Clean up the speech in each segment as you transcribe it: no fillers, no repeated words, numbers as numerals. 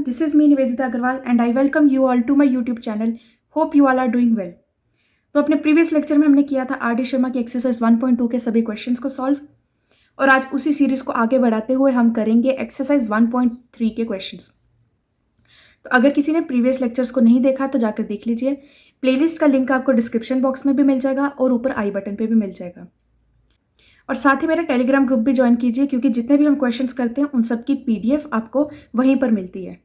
this is me Nivedita Agarwal and I welcome you all to my YouTube channel. Hope you all are doing well. तो अपने previous lecture में हमने किया था RD. Sharma की exercise 1.2 के सभी क्वेश्चंस को सॉल्व और आज उसी सीरीज को आगे बढ़ाते हुए हम करेंगे एक्सरसाइज 1.3 के क्वेश्चंस। तो अगर किसी ने प्रीवियस लेक्चर्स को नहीं देखा तो जाकर देख लीजिए। प्लेलिस्ट का लिंक आपको डिस्क्रिप्शन बॉक्स में भी मिल जाएगा और ऊपर आई बटन पे भी मिल जाएगा। और साथ ही मेरा टेलीग्राम ग्रुप भी ज्वाइन कीजिए क्योंकि जितने भी हम क्वेश्चंस करते हैं उन सब की PDF आपको वहीं पर मिलती है।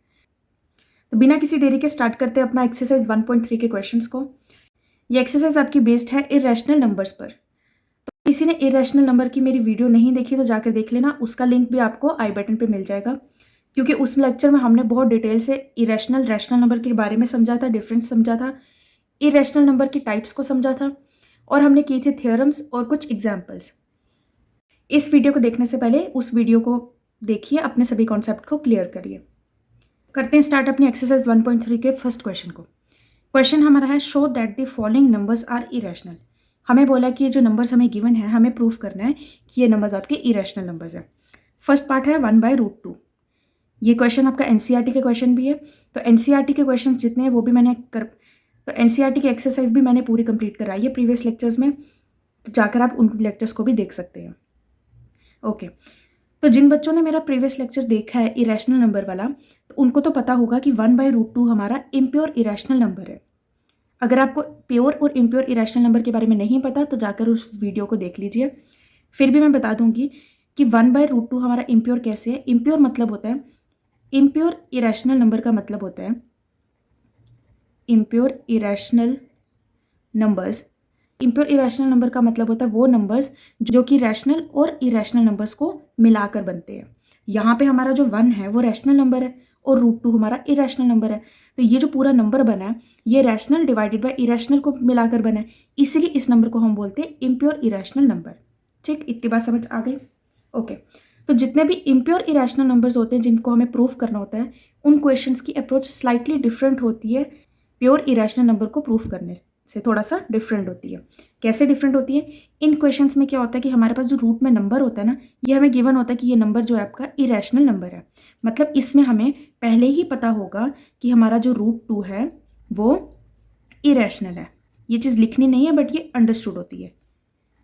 तो बिना किसी देरी के स्टार्ट करते हैं अपना एक्सरसाइज 1.3 के क्वेश्चंस को। ये एक्सरसाइज आपकी बेस्ड है इरेशनल नंबर्स पर। तो किसी ने इरेशनल नंबर की मेरी वीडियो नहीं देखी तो जाकर देख लेना, उसका लिंक भी आपको आई बटन पे मिल जाएगा क्योंकि उस लेक्चर में हमने बहुत डिटेल से इरेशनल रैशनल नंबर के बारे में समझा था, डिफरेंस समझा था, इरेशनल नंबर की टाइप्स को समझा था और हमने की थी थ्योरम्स और कुछ एग्जाम्पल्स। इस वीडियो को देखने से पहले उस वीडियो को देखिए, अपने सभी कॉन्सेप्ट को क्लियर करिए। करते हैं स्टार्ट अपनी एक्सरसाइज 1.3 के फर्स्ट क्वेश्चन को। क्वेश्चन हमारा है show that the following numbers are irrational. हमें बोला कि ये जो नंबर्स हमें गिवन है हमें प्रूव करना है कि ये नंबर्स आपके इरेशनल नंबर्स है। फर्स्ट पार्ट है 1/√2। ये क्वेश्चन आपका NCERT के क्वेश्चन भी है। तो NCERT के क्वेश्चन जितने हैं वो भी मैंने तो NCERT की एक्सरसाइज भी मैंने पूरी कंप्लीट कराई है प्रीवियस लेक्चर्स में, तो जाकर आप उन लेक्चर्स को भी देख सकते हैं। ओके, तो जिन बच्चों ने मेरा प्रीवियस लेक्चर देखा है इरेशनल नंबर वाला तो उनको तो पता होगा कि 1/√2 हमारा इम्प्योर इरेशनल नंबर है। अगर आपको प्योर और इम्प्योर इरेशनल नंबर के बारे में नहीं पता तो जाकर उस वीडियो को देख लीजिए। फिर भी मैं बता दूंगी कि 1/√2 हमारा इम्प्योर कैसे है। इम्प्योर मतलब होता है, इम्प्योर इरेशनल नंबर का मतलब होता है, impure irrational numbers, impure irrational number का मतलब होता है वो नंबर्स जो कि रैशनल और इरेशनल नंबर्स को मिलाकर बनते हैं। यहाँ पे हमारा जो 1 है वो रैशनल नंबर है और √2 हमारा इरेशनल नंबर है। तो ये जो पूरा नंबर बना है ये रैशनल डिवाइडेड बाय इरेशनल को मिलाकर बना है, इसीलिए इस नंबर को हम बोलते हैं इम्प्योर इरेशनल नंबर। ठीक, इतनी बात समझ आ गई। ओके, तो जितने भी इम्प्योर इरेशनल नंबर्स होते हैं जिनको हमें प्रूफ करना होता है उन क्वेश्चंस की अप्रोच स्लाइटली डिफरेंट होती है। प्योर इरेशनल नंबर को प्रूफ करने से थोड़ा सा डिफरेंट होती है। कैसे डिफरेंट होती है? इन क्वेश्चंस में क्या होता है कि हमारे पास जो रूट में नंबर होता है ना, ये हमें गिवन होता है कि ये नंबर जो है आपका इरेशनल नंबर है। मतलब इसमें हमें पहले ही पता होगा कि हमारा जो √2 है वो इरेशनल है। ये चीज़ लिखनी नहीं है बट ये अंडरस्टूड होती है।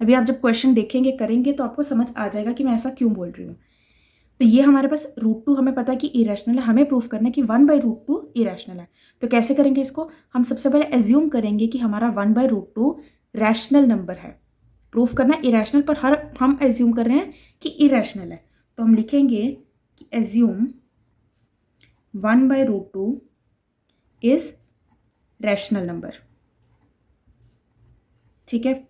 अभी आप जब क्वेश्चन देखेंगे करेंगे तो आपको समझ आ जाएगा कि मैं ऐसा क्यों बोल रही हूँ। तो ये हमारे पास √2 हमें पता है कि इरेशनल है, हमें प्रूफ करना है कि 1/√2 इरेशनल है। तो कैसे करेंगे इसको? हम सबसे पहले एज्यूम करेंगे कि हमारा 1/√2 रैशनल नंबर है। प्रूफ करना है इरेशनल पर हम एज्यूम कर रहे हैं कि इरेशनल है। तो हम लिखेंगे कि एज्यूम 1/√2 इज रैशनल नंबर। ठीक है,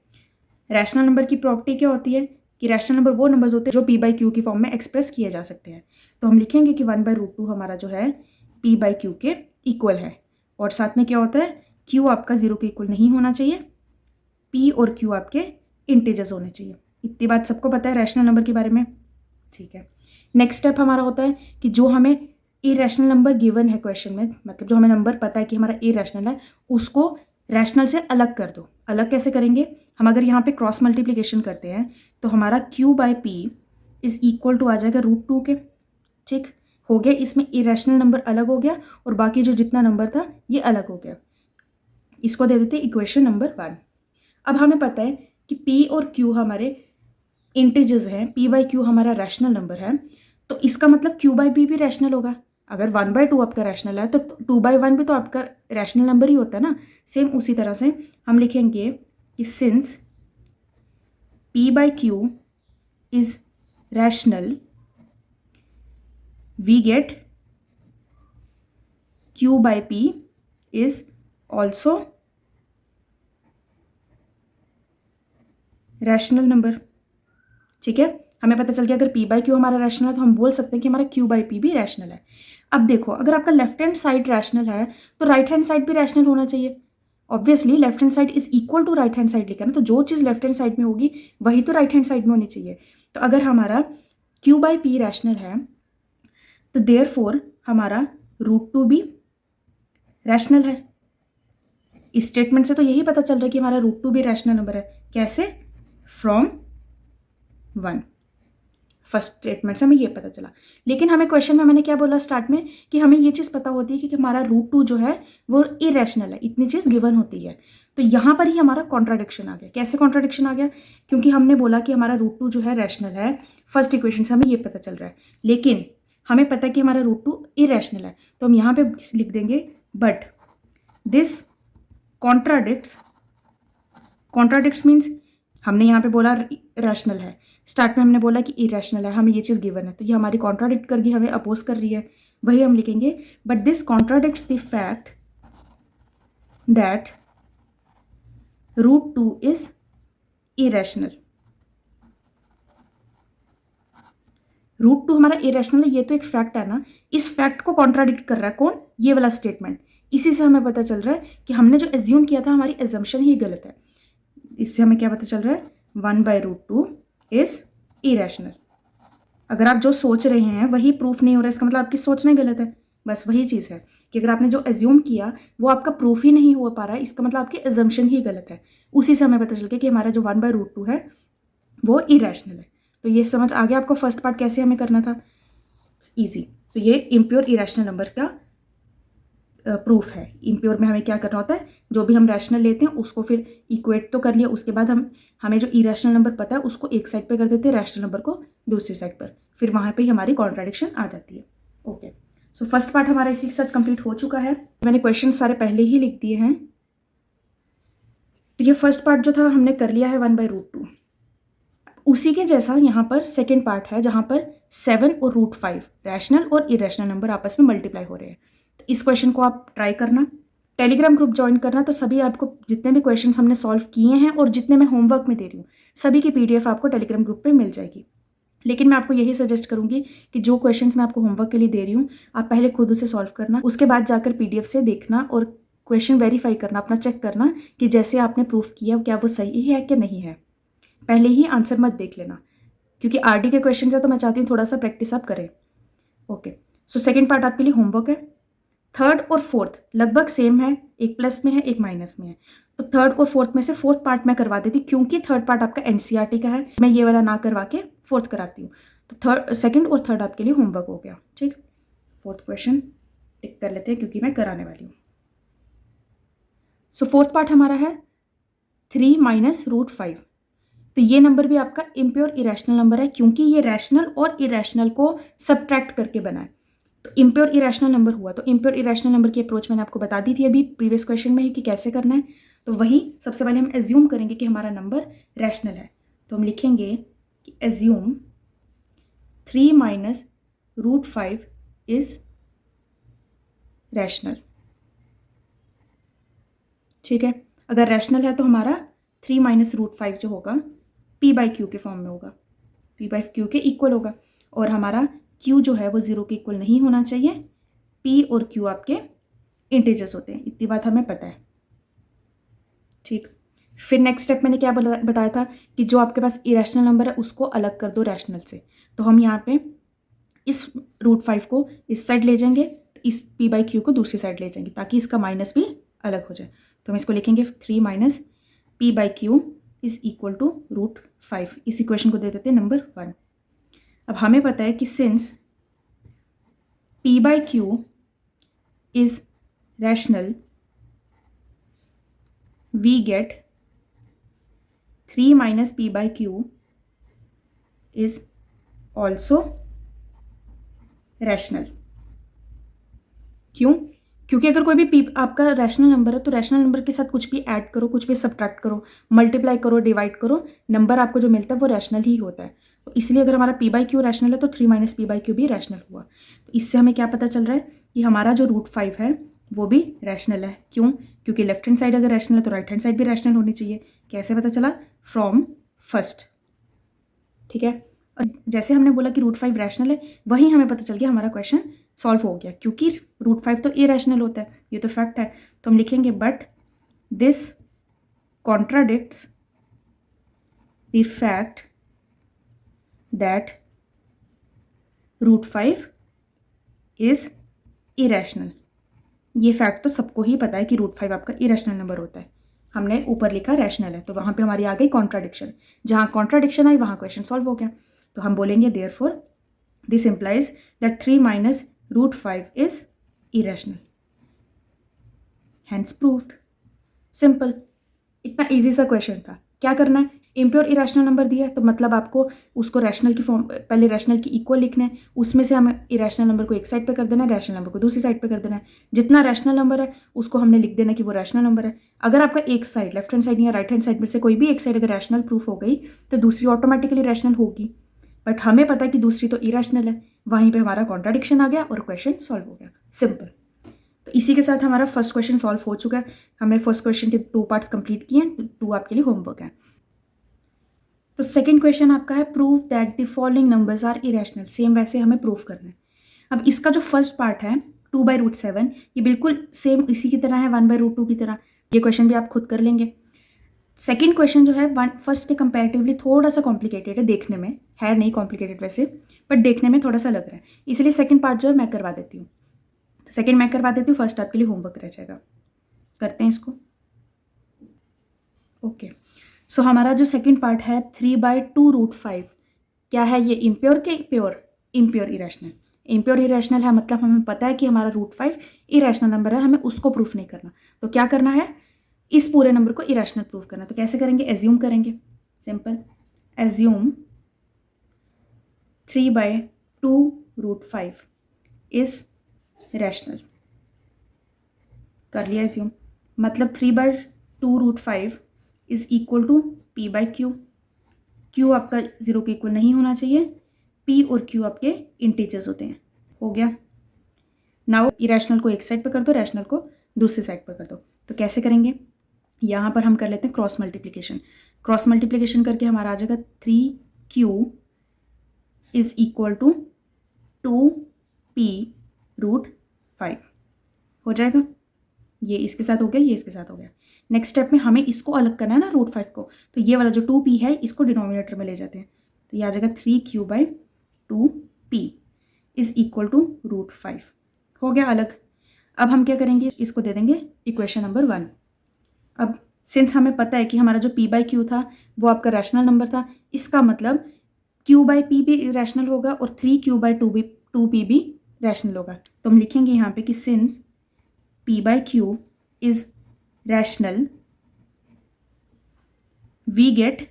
रैशनल नंबर की प्रॉपर्टी क्या होती है कि रैशनल नंबर वो नंबर्स होते हैं जो P/Q की फॉर्म में एक्सप्रेस किए जा सकते हैं। तो हम लिखेंगे कि 1/√2 हमारा जो है P/Q के इक्वल है। और साथ में क्या होता है, Q आपका 0 के इक्वल नहीं होना चाहिए, P और Q आपके इंटीजर्स होने चाहिए। इतनी बात सबको पता है रैशनल नंबर के बारे में। ठीक है, नेक्स्ट स्टेप हमारा होता है कि जो हमें इरेशनल नंबर गिवन है क्वेश्चन में, मतलब जो हमें नंबर पता है कि हमारा इरेशनल है, उसको रैशनल से अलग कर दो। अलग कैसे करेंगे? हम अगर यहाँ पे क्रॉस मल्टीप्लिकेशन करते हैं तो हमारा Q/P इज इक्वल टू आ जाएगा √2 के। ठीक हो गया, इसमें इरेशनल नंबर अलग हो गया और बाकी जो जितना नंबर था ये अलग हो गया। इसको दे देते इक्वेशन नंबर 1। अब हमें पता है कि P और Q हमारे इंटीजर्स हैं, P/Q हमारा रैशनल नंबर है, तो इसका मतलब Q/P भी रैशनल होगा। अगर 1/2 आपका रैशनल है तो 2/1 भी तो आपका रैशनल नंबर ही होता है ना। सेम उसी तरह से हम लिखेंगे कि since P/Q is rational we get Q/P is also rational number. ठीक है, हमें पता चल गया अगर P/Q हमारा रैशनल है तो हम बोल सकते हैं कि हमारा Q/P भी रैशनल है। अब देखो, अगर आपका लेफ्ट हैंड साइड रैशनल है तो राइट हैंड साइड भी रैशनल होना चाहिए। Obviously left hand side is equal to right hand side लिखा ना, तो जो चीज़ लेफ्ट हैंड साइड में होगी वही तो राइट हैंड साइड में होनी चाहिए। तो अगर हमारा Q/P रैशनल है तो देयरफॉर हमारा √2 भी रैशनल है। इस स्टेटमेंट से तो यही पता चल रहा है कि हमारा √2 भी रैशनल नंबर है। कैसे? फ्रॉम 1। फर्स्ट स्टेटमेंट से हमें ये पता चला। लेकिन हमें क्वेश्चन में मैंने क्या बोला स्टार्ट में कि हमें ये चीज़ पता होती है कि हमारा √2 जो है वो इरेशनल है, इतनी चीज़ गिवन होती है। तो यहाँ पर ही हमारा कॉन्ट्राडिक्शन आ गया। कैसे कॉन्ट्राडिक्शन आ गया? क्योंकि हमने बोला कि हमारा √2 जो है रैशनल है, फर्स्ट इक्वेशन से हमें ये पता चल रहा है, लेकिन हमें पता है कि हमारा √2 इरेशनल है। तो हम यहाँ पे लिख देंगे बट दिस कॉन्ट्राडिक्ट्स मीन्स हमने यहाँ पे बोला रैशनल है, स्टार्ट में हमने बोला कि इरेशनल है, हमें ये चीज़ गिवन है, तो ये हमारी कॉन्ट्राडिक्ट कर गई, हमें अपोज कर रही है। वही हम लिखेंगे but this contradicts the fact that √2 is irrational. √2 हमारा इरेशनल है, ये तो एक फैक्ट है ना, इस फैक्ट को कॉन्ट्राडिक्ट कर रहा है कौन? ये वाला स्टेटमेंट। इसी से हमें पता चल रहा है कि हमने जो एज्यूम किया था हमारी एजम्पशन ही गलत है। इससे हमें क्या पता चल रहा है? 1/√2 इज इरेशनल। अगर आप जो सोच रहे हैं वही प्रूफ नहीं हो रहा है, इसका मतलब आपकी सोचना ही गलत है। बस वही चीज़ है कि अगर आपने जो एज्यूम किया वो आपका प्रूफ ही नहीं हो पा रहा है, इसका मतलब आपकी एजम्पशन ही गलत है। उसी से हमें पता चल गया कि हमारा जो 1/√2 है वो इरेशनल है। तो ये समझ आ गया आपको फर्स्ट पार्ट कैसे हमें करना था? ईजी। तो ये इम्प्योर इरेशनल नंबर का प्रूफ है। इम्प्योर में हमें क्या करना होता है, जो भी हम रैशनल लेते हैं उसको फिर इक्वेट तो कर लिया, उसके बाद हमें जो इरेशनल नंबर पता है उसको एक साइड पे कर देते हैं, रैशनल नंबर को दूसरी साइड पर, फिर वहाँ पे ही हमारी कॉन्ट्राडिक्शन आ जाती है। ओके, सो फर्स्ट पार्ट हमारा इसी के साथ कंप्लीट हो चुका है। मैंने क्वेश्चन सारे पहले ही लिख दिए हैं। तो ये फर्स्ट पार्ट जो था हमने कर लिया है 1/√2। उसी के जैसा यहाँ पर सेकेंड पार्ट है जहाँ पर 7 और √5 रैशनल और इरेशनल नंबर आपस में मल्टीप्लाई हो रहे हैं। तो इस क्वेश्चन को आप ट्राई करना, टेलीग्राम ग्रुप ज्वाइन करना, तो सभी आपको जितने भी क्वेश्चंस हमने सॉल्व किए हैं और जितने मैं होमवर्क में दे रही हूँ सभी की PDF आपको टेलीग्राम ग्रुप पे मिल जाएगी। लेकिन मैं आपको यही सजेस्ट करूँगी कि जो क्वेश्चंस मैं आपको होमवर्क के लिए दे रही हूँ आप पहले खुद उसे सॉल्व करना, उसके बाद जाकर PDF से देखना और क्वेश्चन वेरीफाई करना, अपना चेक करना कि जैसे आपने प्रूफ किया क्या वो सही है कि नहीं है। पहले ही आंसर मत देख लेना, क्योंकि RD के क्वेश्चन है तो मैं चाहती हूँ थोड़ा सा प्रैक्टिस आप करें। ओके, सो सेकेंड पार्ट आपके लिए होमवर्क है। थर्ड और फोर्थ लगभग सेम है, एक प्लस में है एक माइनस में है, तो थर्ड और फोर्थ में से फोर्थ पार्ट मैं करवा देती क्योंकि थर्ड पार्ट आपका NCERT का है, मैं ये वाला ना करवा के फोर्थ कराती हूँ। तो सेकंड और थर्ड आपके लिए होमवर्क हो गया। ठीक, फोर्थ क्वेश्चन टिक कर लेते हैं क्योंकि मैं कराने वाली हूँ। सो फोर्थ पार्ट हमारा है 3 - √5। तो ये नंबर भी आपका इम्प्योर इरेशनल नंबर है क्योंकि ये रैशनल और इरेशनल को सब्ट्रैक्ट करके बना है, तो इम्प्योर इरेशनल नंबर हुआ। तो इम्प्योर इरेशनल नंबर की अप्रोच मैंने आपको बता दी थी अभी प्रीवियस क्वेश्चन में ही कि कैसे करना है। तो वही सबसे पहले हम एज्यूम करेंगे कि हमारा नंबर रैशनल है, तो हम लिखेंगे कि एज्यूम 3 - √5 इज रैशनल। ठीक है, अगर रैशनल है तो हमारा 3 - √5 जो होगा P/Q के फॉर्म में होगा, P/Q के इक्वल होगा, और हमारा Q जो है वो 0 के इक्वल नहीं होना चाहिए। P और Q आपके इंटीजर्स होते हैं, इतनी बात हमें पता है। ठीक, फिर नेक्स्ट स्टेप मैंने क्या बताया था कि जो आपके पास इरेशनल नंबर है उसको अलग कर दो रैशनल से। तो हम यहाँ पे इस √5 को इस साइड ले जाएंगे, तो इस P/Q को दूसरी साइड ले जाएंगे ताकि इसका माइनस भी अलग हो जाए। तो हम इसको लिखेंगे 3 - P/Q इज इक्वल टू √5। इस इक्वेशन को दे देते हैं नंबर 1। अब हमें पता है कि since P/Q is rational we get 3 - P/Q is also rational। क्यों? क्योंकि अगर कोई भी P आपका रैशनल नंबर है तो रैशनल नंबर के साथ कुछ भी ऐड करो, कुछ भी सब्ट्रैक्ट करो, मल्टीप्लाई करो, डिवाइड करो, नंबर आपको जो मिलता है वो रैशनल ही होता है। तो इसलिए अगर हमारा P/Q रैशनल है तो 3 - P/Q भी रैशनल हुआ। तो इससे हमें क्या पता चल रहा है कि हमारा जो √5 है वो भी रैशनल है। क्यों? क्योंकि लेफ्ट हैंड साइड अगर रैशनल है तो राइट हैंड साइड भी रैशनल होनी चाहिए। कैसे पता चला? From first. ठीक है, और जैसे हमने बोला कि √5 रैशनल है वही हमें पता चल गया हमारा क्वेश्चन सॉल्व हो गया, क्योंकि √5 तो इरेशनल होता है, ये तो फैक्ट है। तो हम लिखेंगे but this contradicts the fact that √5 is irrational. ये फैक्ट तो सबको ही पता है कि √5 आपका इरेशनल नंबर होता है। हमने ऊपर लिखा रैशनल है तो वहाँ पे हमारी आ गई कॉन्ट्राडिक्शन, जहाँ कॉन्ट्राडिक्शन आई वहाँ क्वेश्चन सॉल्व हो गया। तो हम बोलेंगे therefore this implies that 3 minus root 5 is irrational, hence proved. Simple, इतना इजी सा क्वेश्चन था। क्या करना है, इम्प्योर इरेशनल नंबर दिया है तो मतलब आपको उसको रैशनल की फॉर्म, पहले रैशनल की इक्वल लिखना है, उसमें से हमें इरेशनल नंबर को एक साइड पे कर देना है, रैशनल नंबर को दूसरी साइड पे कर देना है। जितना रैशनल नंबर है उसको हमने लिख देना कि वो रैशनल नंबर है। अगर आपका एक साइड, लेफ्ट हैंड साइड या राइट हैंड साइड में से कोई भी एक साइड अगर रैशनल प्रूफ हो गई तो दूसरी ऑटोमेटिकली रैशनल होगी, बट हमें पता है कि दूसरी तो इरेशनल है। वहीं पर हमारा कॉन्ट्राडिक्शन आ गया और क्वेश्चन सॉल्व हो गया। सिंपल। तो इसी के साथ हमारा फर्स्ट क्वेश्चन सॉल्व हो चुका है। हमने फर्स्ट क्वेश्चन के 2 पार्ट्स कंप्लीट किए हैं, 2 आपके लिए होमवर्क है। तो सेकंड क्वेश्चन आपका है prove that the following numbers are irrational. Same वैसे हमें प्रूव करना है। अब इसका जो फर्स्ट पार्ट है 2/√7, ये बिल्कुल सेम इसी की तरह है 1/√2 की तरह। ये क्वेश्चन भी आप खुद कर लेंगे। सेकेंड क्वेश्चन जो है फर्स्ट के कंपैरेटिवली थोड़ा सा कॉम्प्लिकेटेड है, देखने में है नहीं कॉम्प्लिकेटेड वैसे, बट देखने में थोड़ा सा लग रहा है, इसलिए सेकेंड पार्ट जो है मैं करवा देती हूँ। सेकेंड मैं करवा देती हूँ, फर्स्ट आपके लिए होमवर्क रह जाएगा। करते हैं इसको। ओके, सो हमारा जो सेकेंड पार्ट है 3/2√5, क्या है ये, इम्प्योर के pure? Impure irrational. Impure irrational है मतलब हमें पता है कि हमारा √5 इरेशनल नंबर है, हमें उसको प्रूफ नहीं करना। तो क्या करना है, इस पूरे नंबर को इरेशनल प्रूफ करना। तो कैसे करेंगे, एज्यूम करेंगे। Simple, assume 3/2√5 is rational. कर लिया एज्यूम, मतलब 3/2√5 is equal to P/Q। Q आपका 0 के इक्वल नहीं होना चाहिए, P और Q आपके इंटीजर्स होते हैं। हो गया। नाउ इरेशनल को एक साइड पे कर दो, रैशनल को दूसरी साइड पर कर दो। तो कैसे करेंगे, यहाँ पर हम कर लेते हैं क्रॉस मल्टीप्लिकेशन। क्रॉस मल्टीप्लिकेशन करके हमारा आ जाएगा 3Q is equal to 2P√5 हो जाएगा। ये इसके साथ हो गया, ये इसके साथ हो गया। नेक्स्ट स्टेप में हमें इसको अलग करना है ना √5 को, तो ये वाला जो 2P है इसको डिनोमिनेटर में ले जाते हैं। तो ये आ जाएगा 3Q/2P इज इक्वल टू √5। हो गया अलग। अब हम क्या करेंगे, इसको दे देंगे इक्वेशन नंबर 1। अब सिंस हमें पता है कि हमारा जो P/Q था वो आपका रैशनल नंबर था, इसका मतलब Q/P भी रैशनल होगा और 3Q/2P भी रैशनल होगा। तो हम लिखेंगे यहाँ पे कि since P/Q is rational, we get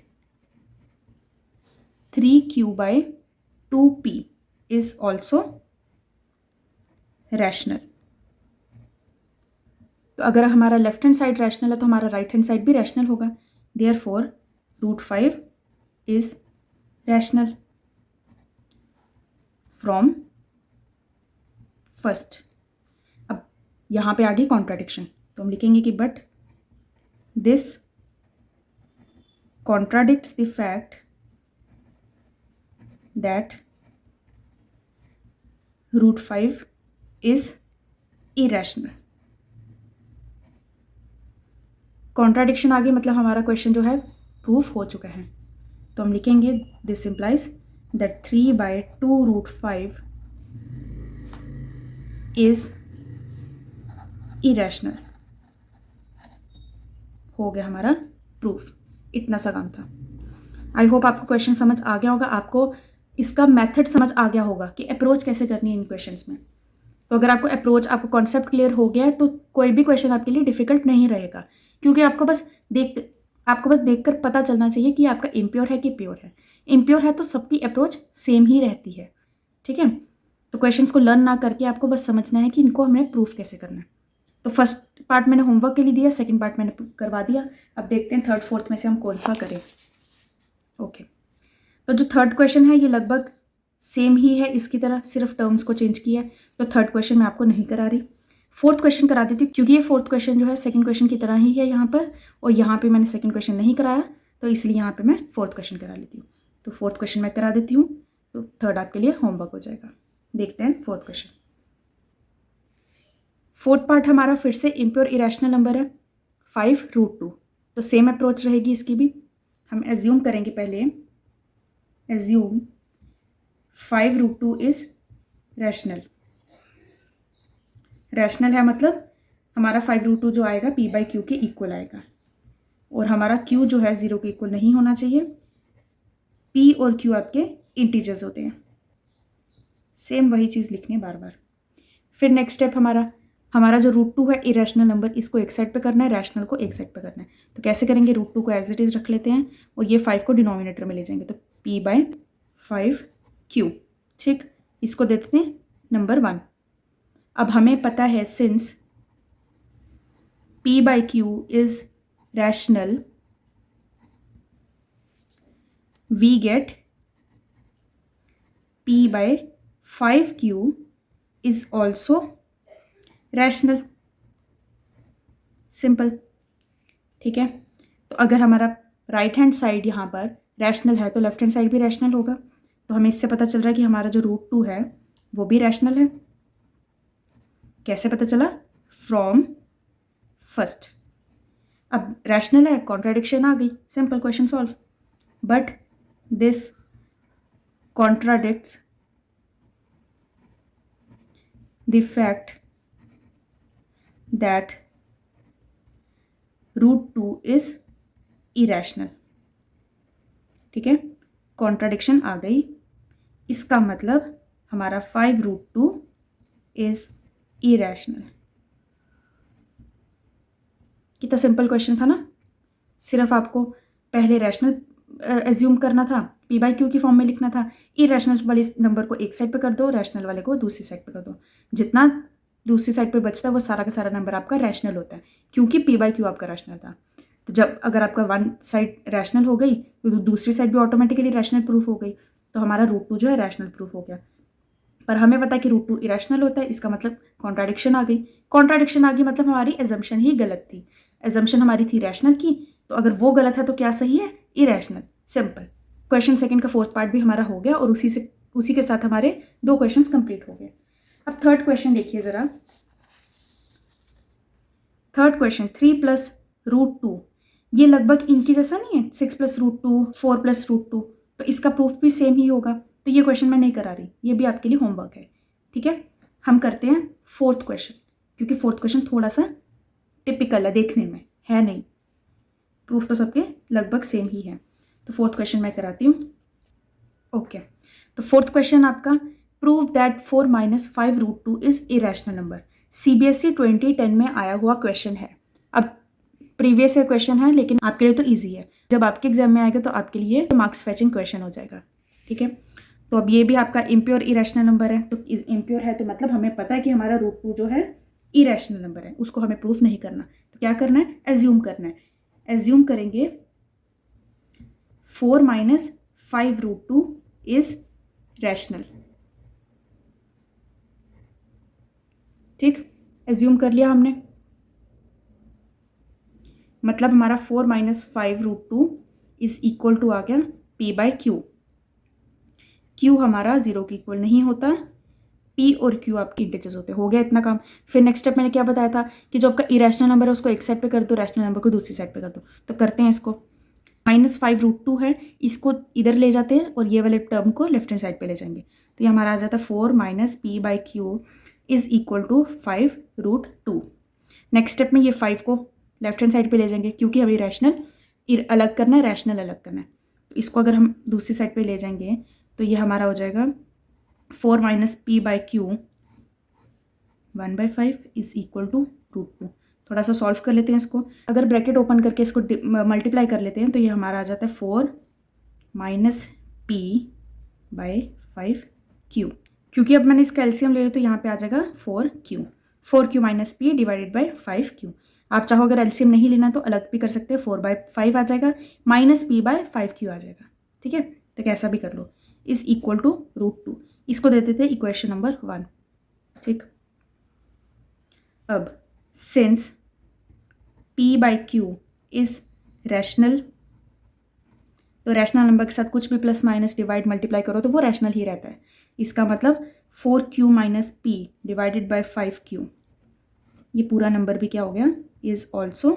3Q/2P is also rational। तो अगर हमारा लेफ्ट हैंड साइड रैशनल है तो हमारा राइट हैंड साइड भी रैशनल होगा। Therefore √5 is rational from first. अब यहाँ पे आ गई कॉन्ट्राडिक्शन, तो हम लिखेंगे कि but this contradicts the fact that √5 is irrational. Contradiction आ गई मतलब हमारा क्वेश्चन जो है प्रूफ हो चुका है। तो हम लिखेंगे this implies that 3/2√5 is irrational. हो गया हमारा प्रूफ। इतना सा काम था। आई होप आपको क्वेश्चन समझ आ गया होगा, आपको इसका मेथड समझ आ गया होगा कि अप्रोच कैसे करनी है इन क्वेश्चंस में। तो अगर आपको अप्रोच, आपको कॉन्सेप्ट क्लियर हो गया है तो कोई भी क्वेश्चन आपके लिए डिफिकल्ट नहीं रहेगा, क्योंकि आपको बस देखकर पता चलना चाहिए कि आपका इम्प्योर है कि प्योर है। इम्प्योर है तो सबकी अप्रोच सेम ही रहती है, ठीक है। तो क्वेश्चंस को लर्न ना करके आपको बस समझना है कि इनको हमें प्रूफ कैसे करना है। तो फर्स्ट पार्ट मैंने होमवर्क के लिए दिया, सेकंड पार्ट मैंने करवा दिया। अब देखते हैं थर्ड फोर्थ में से हम कौन सा करें। ओके, तो जो थर्ड क्वेश्चन है ये लगभग सेम ही है इसकी तरह, सिर्फ टर्म्स को चेंज किया है। तो थर्ड क्वेश्चन मैं आपको नहीं करा रही, फोर्थ क्वेश्चन करा देती हूँ, क्योंकि ये फोर्थ क्वेश्चन जो है सेकंड क्वेश्चन की तरह ही है यहाँ पर, और यहाँ पे मैंने सेकंड क्वेश्चन नहीं कराया, तो इसलिए यहाँ पे मैं फोर्थ क्वेश्चन करा लेती हूँ। तो फोर्थ क्वेश्चन मैं करा देती हूँ, तो थर्ड आपके लिए होमवर्क हो जाएगा। देखते हैं फोर्थ क्वेश्चन। फोर्थ पार्ट हमारा फिर से इम्प्योर इरेशनल नंबर है 5√2। तो सेम अप्रोच रहेगी इसकी भी। हम एज्यूम करेंगे पहले, एज्यूम 5√2 इज रैशनल। रैशनल है मतलब हमारा 5√2 जो आएगा P/Q के इक्वल आएगा, और हमारा Q जो है 0 के इक्वल नहीं होना चाहिए। P और Q आपके इंटीजर्स होते हैं। सेम वही चीज़ लिखनी है बार बार। फिर नेक्स्ट स्टेप हमारा जो √2 है इरेशनल नंबर, इसको एक साइड पे करना है, रैशनल को एक साइड पे करना है। तो कैसे करेंगे, √2 को एज इट इज़ रख लेते हैं और ये 5 को डिनोमिनेटर में ले जाएंगे, तो p/5q। ठीक, इसको दे देते हैं नंबर 1। अब हमें पता है since p/q is rational, we get p/5q is also rational. Simple, ठीक है। तो अगर हमारा राइट हैंड साइड यहाँ पर रैशनल है तो लेफ्ट हैंड साइड भी रैशनल होगा। तो हमें इससे पता चल रहा है कि हमारा जो √2 है वो भी रैशनल है। कैसे पता चला, फ्रॉम फर्स्ट। अब रैशनल है, कॉन्ट्राडिक्शन आ गई, simple question solve. But this contradicts the fact that √2 is irrational. ठीक है, कॉन्ट्राडिक्शन आ गई, इसका मतलब हमारा 5√2 इज इरेशनल। कितना सिंपल क्वेश्चन था ना, सिर्फ आपको पहले रैशनल एज्यूम करना था, p/q की फॉर्म में लिखना था, इरेशनल वाले नंबर को एक साइड पे कर दो, रैशनल वाले को दूसरी साइड पे कर दो। जितना दूसरी साइड पे बचता है वो सारा का सारा नंबर आपका रैशनल होता है, क्योंकि p/q आपका रैशनल था। तो जब अगर आपका वन साइड रैशनल हो गई तो दूसरी साइड भी ऑटोमेटिकली रैशनल प्रूफ हो गई, तो हमारा √2 जो है रैशनल प्रूफ हो गया। पर हमें पता है कि √2 इरेशनल होता है, इसका मतलब कॉन्ट्राडिक्शन आ गई। कॉन्ट्राडिक्शन आ गई मतलब हमारी एजम्पशन ही गलत थी। एजम्पशन हमारी थी रैशनल की, तो अगर वो गलत है तो क्या सही है, इरेशनल। सिंपल। क्वेश्चन सेकंड का फोर्थ पार्ट भी हमारा हो गया और उसी के साथ हमारे 2 क्वेश्चंस कंप्लीट हो गए। अब थर्ड क्वेश्चन देखिए ज़रा। थर्ड क्वेश्चन 3 + √2, ये लगभग इनकी जैसा नहीं है, 6 + √2, 4 + √2, तो इसका प्रूफ भी सेम ही होगा। तो ये क्वेश्चन मैं नहीं करा रही, ये भी आपके लिए होमवर्क है। ठीक है, हम करते हैं फोर्थ क्वेश्चन, क्योंकि फोर्थ क्वेश्चन थोड़ा सा टिपिकल है देखने में, है नहीं, प्रूफ तो सबके लगभग सेम ही है। तो फोर्थ क्वेश्चन मैं कराती हूँ। ओके, तो फोर्थ क्वेश्चन आपका, prove that 4 - 5√2 is irrational number. CBSE 2010 में आया हुआ क्वेश्चन है। अब प्रीवियस ईयर क्वेश्चन है, लेकिन आपके लिए तो ईजी है, जब आपके एग्जाम में आएगा तो आपके लिए मार्क्स फैचिंग क्वेश्चन हो जाएगा। ठीक है, तो अब ये भी आपका इम्प्योर इरेशनल नंबर है, तो इम्प्योर है तो मतलब हमें पता है कि हमारा √2 जो है इरेशनल नंबर है, उसको हमें प्रूफ नहीं करना। तो क्या करना है, एज्यूम करना है। एज्यूम करेंगे 4 - 5√2 इज रैशनल। ठीक, एज्यूम कर लिया हमने, मतलब हमारा 4 - 5√2 इज इक्वल टू आ गया p/q। q हमारा 0 के इक्वल नहीं होता, p और q आपके इंटीजर्स होते हैं। हो गया इतना काम। फिर नेक्स्ट स्टेप मैंने क्या बताया था कि जो आपका इरेशनल नंबर है उसको एक साइड पे कर दो, रैशनल नंबर को दूसरी साइड पे कर दो। तो करते हैं इसको। -5√2 है, इसको इधर ले जाते हैं और ये वाले टर्म को लेफ्ट हैंड साइड पे ले जाएंगे, तो ये हमारा आ जाता है 4 - p/q is equal to 5√2। Next step में ये 5 को लेफ्ट हैंड साइड पे ले जाएंगे, क्योंकि अभी रैशनल अलग करना है, रैशनल अलग करना है। तो इसको अगर हम दूसरी साइड पे ले जाएंगे तो ये हमारा हो जाएगा 4 - p/q 1/5 इज इक्वल टू √2। थोड़ा सा सॉल्व कर लेते हैं इसको। अगर ब्रैकेट ओपन करके इसको मल्टीप्लाई कर लेते हैं तो ये हमारा आ जाता है 4 - p/5q। क्योंकि अब मैंने इसका एलसीएम ले लिया तो यहाँ पे आ जाएगा 4q - p divided by 5q। आप चाहो अगर एलसीएम नहीं लेना तो अलग भी कर सकते हैं, 4/5 आ जाएगा, -p/5q आ जाएगा। ठीक है, तो कैसा भी कर लो, इज इक्वल टू √2। इसको दे देते इक्वेशन नंबर 1। ठीक, अब सिंस p/q इज रैशनल, तो रैशनल नंबर के साथ कुछ भी प्लस माइनस डिवाइड मल्टीप्लाई करो तो वो रैशनल ही रहता है। इसका मतलब 4q - p divided by 5q, ये पूरा नंबर भी क्या हो गया, इज ऑल्सो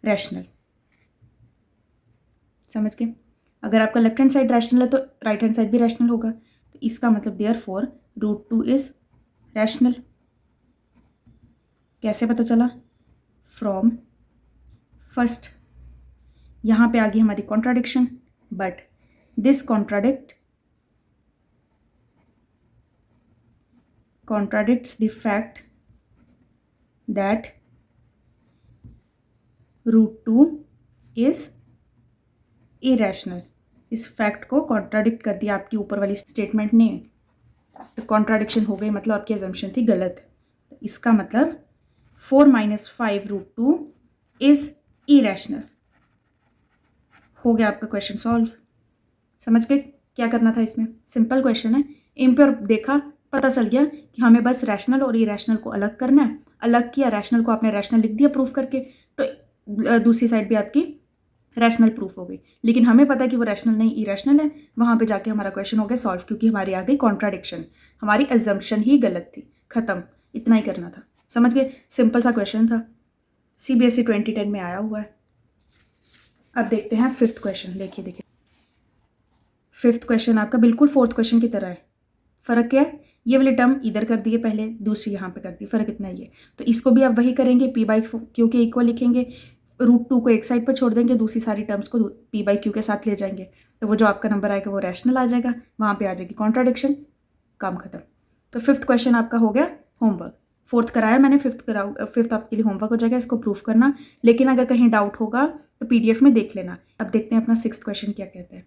रैशनल। समझ गए? अगर आपका लेफ्ट हैंड साइड रैशनल है तो राइट हैंड साइड भी रैशनल होगा, तो इसका मतलब देयरफॉर √2 इज रैशनल। कैसे पता चला, फ्रॉम फर्स्ट। यहाँ पे आ गई हमारी contradiction, but this contradicts the fact that √2 is irrational। इस फैक्ट को कॉन्ट्राडिक्ट कर दिया आपकी ऊपर वाली स्टेटमेंट ने, तो कॉन्ट्राडिक्शन हो गई, मतलब आपकी अजम्पशन थी गलत। तो इसका मतलब 4 - 5 √2 इज इरेशनल। हो गया आपका क्वेश्चन सॉल्व। समझ गए क्या करना था इसमें? सिंपल क्वेश्चन है, इन पर देखा पता चल गया कि हमें बस रैशनल और इरेशनल को अलग करना है। अलग किया, रैशनल को आपने रैशनल लिख दिया प्रूफ करके, तो दूसरी साइड भी आपकी रैशनल प्रूफ हो गई। लेकिन हमें पता है कि वो रैशनल नहीं इरेशनल है, वहाँ पे जाके हमारा क्वेश्चन हो गया सॉल्व, क्योंकि हमारी आ गई कॉन्ट्राडिक्शन, हमारी अजम्पशन ही गलत थी। खत्म, इतना ही करना था। समझ गए? सिंपल सा क्वेश्चन था, CBSE 2010 में आया हुआ है। अब देखते हैं 5th क्वेश्चन। देखिए 5th क्वेश्चन आपका बिल्कुल 4th क्वेश्चन की तरह है। फ़र्क क्या है? ये वाली टर्म इधर कर दिए पहले, दूसरी यहाँ पे कर दी, फ़र्क इतना ही है। तो इसको भी आप वही करेंगे, P/Q के इक्वल लिखेंगे, √2 को एक साइड पर छोड़ देंगे, दूसरी सारी टर्म्स को P/Q के साथ ले जाएंगे, तो वो जो आपका नंबर आएगा वो रैशनल आ जाएगा, वहाँ पे आ जाएगी कॉन्ट्राडिक्शन, काम खत्म। तो 5th क्वेश्चन आपका हो गया होमवर्क। 4th कराया मैंने, 5th आपके लिए होमवर्क हो जाएगा, इसको प्रूफ करना। लेकिन अगर कहीं डाउट होगा तो PDF में देख लेना। अब देखते हैं अपना 6th क्वेश्चन क्या कहते हैं।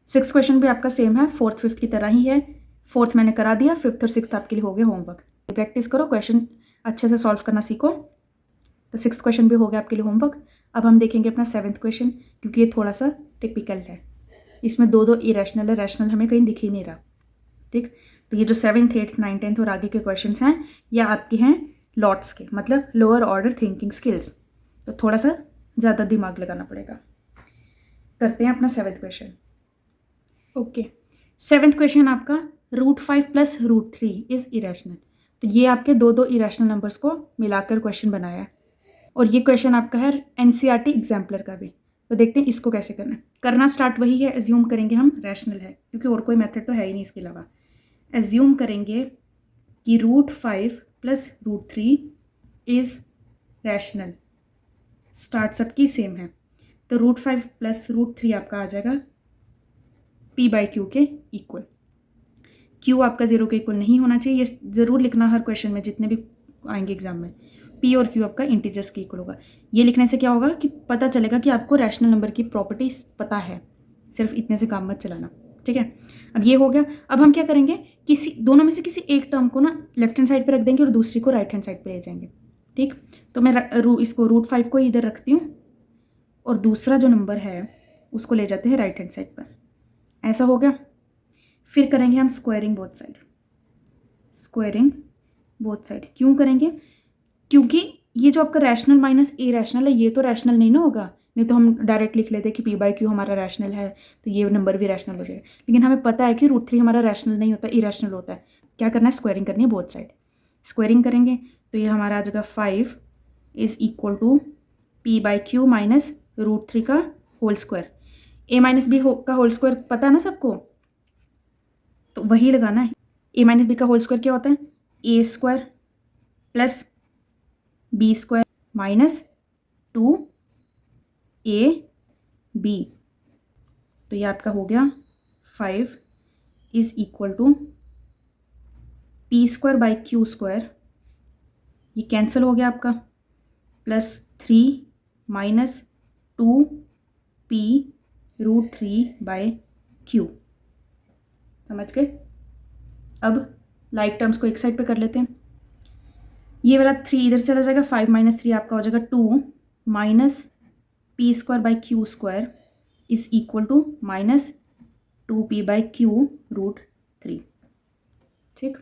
6th क्वेश्चन भी आपका सेम है, 4th 5th की तरह ही है। 4th मैंने करा दिया, 5th और 6th आपके लिए हो गया होमवर्क। प्रैक्टिस करो, क्वेश्चन अच्छे से सॉल्व करना सीखो। तो 6th क्वेश्चन भी हो गया आपके लिए होमवर्क। अब हम देखेंगे अपना 7th क्वेश्चन, क्योंकि ये थोड़ा सा टिपिकल है। इसमें दो इरेशनल है, रैशनल हमें कहीं दिख ही नहीं रहा। ठीक, तो ये जो 7th 8th 9th 10th और आगे के क्वेश्चन हैं, ये आपके हैं लॉट्स के, मतलब लोअर ऑर्डर थिंकिंग स्किल्स। तो थोड़ा सा ज़्यादा दिमाग लगाना पड़ेगा। करते हैं अपना 7th question. Okay, 7th question आपका √5 + √3 इज इरेशनल। तो ये आपके दो इरेशनल नंबर्स को मिलाकर क्वेश्चन बनाया है, और ये क्वेश्चन आपका है NCERT एग्जाम्पलर का भी। तो देखते हैं इसको कैसे करना है। करना स्टार्ट वही है, एज्यूम करेंगे हम रैशनल है, क्योंकि और कोई मेथड तो है ही नहीं इसके अलावा। एज्यूम करेंगे कि √5 + √3 इज रैशनल। स्टार्ट सबकी सेम है, तो √5 + √3 आपका आ जाएगा P/Q के इक्वल। Q आपका 0 के इक्वल नहीं होना चाहिए, ये ज़रूर लिखना हर क्वेश्चन में जितने भी आएंगे एग्जाम में। P और Q आपका इंटीजर्स के इक्वल होगा। ये लिखने से क्या होगा कि पता चलेगा कि आपको रैशनल नंबर की प्रॉपर्टी पता है, सिर्फ इतने से काम मत चलाना। ठीक है, अब ये हो गया। अब हम क्या करेंगे, दोनों में से किसी एक टर्म को ना लेफ्ट हैंड साइड पर रख देंगे और दूसरी को राइट हैंड साइड पर ले जाएंगे। ठीक, तो मैं इसको √5 को इधर रखती हूँ, और दूसरा जो नंबर है उसको ले जाते हैं राइट हैंड साइड पर। ऐसा हो गया। फिर करेंगे हम squaring both side. Squaring both side क्यों करेंगे? क्योंकि ये जो आपका रैशनल माइनस इरेशनल है, ये तो रैशनल नहीं ना होगा, नहीं तो हम डायरेक्ट लिख लेते कि P/Q हमारा रैशनल है, तो ये नंबर भी रैशनल हो जाएगा। लेकिन हमें पता है कि √3 हमारा रैशनल नहीं होता, इरेशनल होता है। क्या करना है? स्क्वायरिंग करनी है बोथ साइड। स्क्वायरिंग करेंगे तो ये हमारा आ जाएगा 5 is equal to P/Q minus √3 का होल स्क्वायर। A - B का होल स्क्वायर पता है ना सबको, तो वही लगाना है। A - B का होल स्क्वायर क्या होता है? A² + B² minus 2AB। तो ये आपका हो गया 5 इज इक्वल टू P²/Q², ये कैंसिल हो गया आपका, +3 माइनस 2P √3/Q। समझ गए? अब लाइक टर्म्स को एक साइड पे कर लेते हैं। ये वाला 3 इधर चला जाएगा, 5 - 3 आपका हो जाएगा 2 minus P²/Q² is equal to minus 2P/Q √3। ठीक,